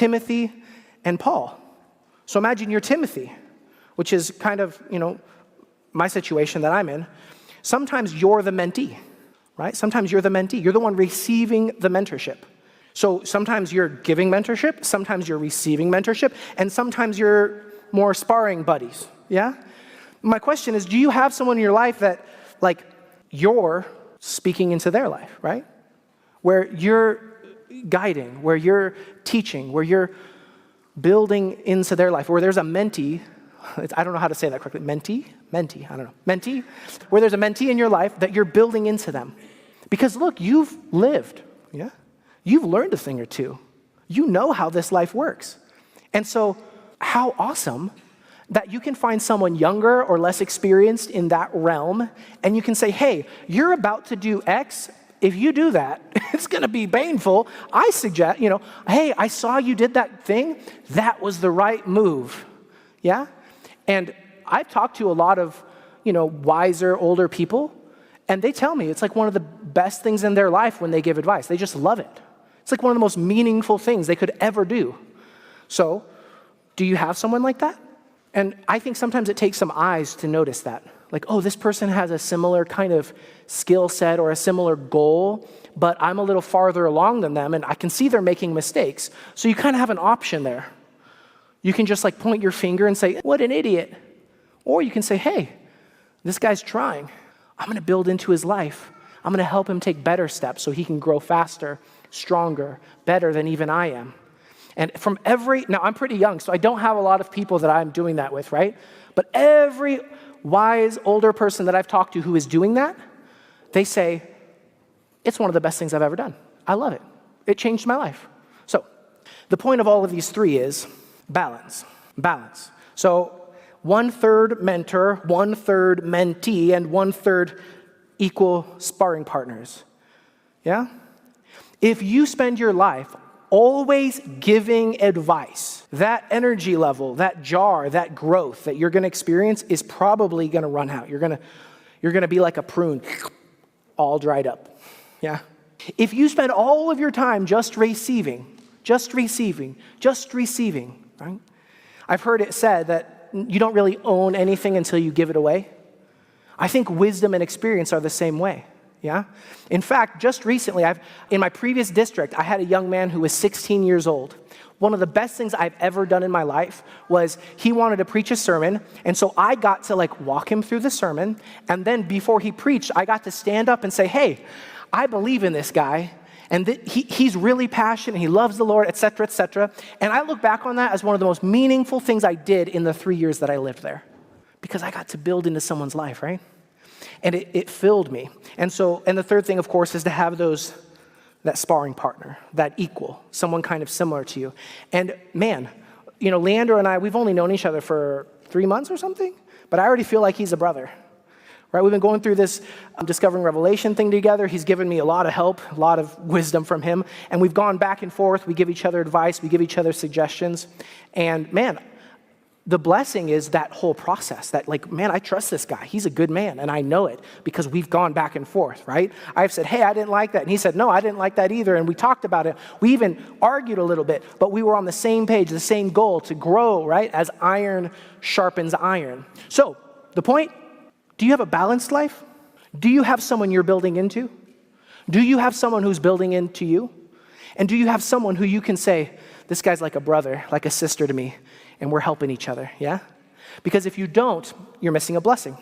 Timothy, and Paul. So imagine you're Timothy, which is kind of, my situation that I'm in. Sometimes you're the mentee, right? Sometimes you're the mentee. You're the one receiving the mentorship. So sometimes you're giving mentorship, sometimes you're receiving mentorship, and sometimes you're more sparring buddies, yeah? My question is, do you have someone in your life that, you're speaking into their life, right? Where you're guiding, where you're teaching, where you're building into their life, where there's a mentee. I don't know how to say that correctly. Mentee, I don't know. Mentee, where there's a mentee in your life that you're building into them. Because look, you've lived, yeah? You've learned a thing or two. You know how this life works. And so how awesome that you can find someone younger or less experienced in that realm, and you can say, hey, you're about to do X. If you do that, it's going to be painful. I suggest, hey, I saw you did that thing. That was the right move, yeah? And I've talked to a lot of, wiser, older people, and they tell me it's like one of the best things in their life when they give advice. They just love it. It's like one of the most meaningful things they could ever do. So, do you have someone like that? And I think sometimes it takes some eyes to notice that. Like, oh, this person has a similar kind of skill set or a similar goal, but I'm a little farther along than them, and I can see they're making mistakes. So you kind of have an option there. You can just point your finger and say, what an idiot. Or you can say, hey, this guy's trying. I'm going to build into his life. I'm going to help him take better steps so he can grow faster, stronger, better than even I am. And now I'm pretty young, so I don't have a lot of people that I'm doing that with, right? But every wise, older person that I've talked to who is doing that, they say, it's one of the best things I've ever done. I love it. It changed my life. So the point of all of these three is balance. Balance. So 1/3 mentor, 1/3 mentee, and 1/3 equal sparring partners. Yeah? If you spend your life always giving advice, that energy level, that jar, that growth that you're going to experience is probably going to run out. You're going to be like a prune, all dried up. Yeah? If you spend all of your time just receiving, right? I've heard it said that you don't really own anything until you give it away. I think wisdom and experience are the same way. Yeah? In fact, just recently, in my previous district, I had a young man who was 16 years old. One of the best things I've ever done in my life was he wanted to preach a sermon, and so I got to walk him through the sermon, and then before he preached, I got to stand up and say, hey, I believe in this guy, and he's really passionate, he loves the Lord, et cetera, and I look back on that as one of the most meaningful things I did in the 3 years that I lived there, because I got to build into someone's life, right? And it filled me. And the third thing, of course, is to have that sparring partner, that equal, someone kind of similar to you. And man, Leandro and I, we've only known each other for 3 months or something, but I already feel like he's a brother, right? We've been going through this Discovering Revelation thing together. He's given me a lot of help, a lot of wisdom from him. And we've gone back and forth. We give each other advice. We give each other suggestions. And man, the blessing is that whole process that man, I trust this guy. He's a good man, and I know it because we've gone back and forth, right? I've said, hey, I didn't like that. And he said, no, I didn't like that either. And we talked about it. We even argued a little bit, but we were on the same page, the same goal to grow, right? As iron sharpens iron. So the point, do you have a balanced life? Do you have someone you're building into? Do you have someone who's building into you? And do you have someone who you can say, this guy's like a brother, like a sister to me, and we're helping each other, yeah? Because if you don't, you're missing a blessing.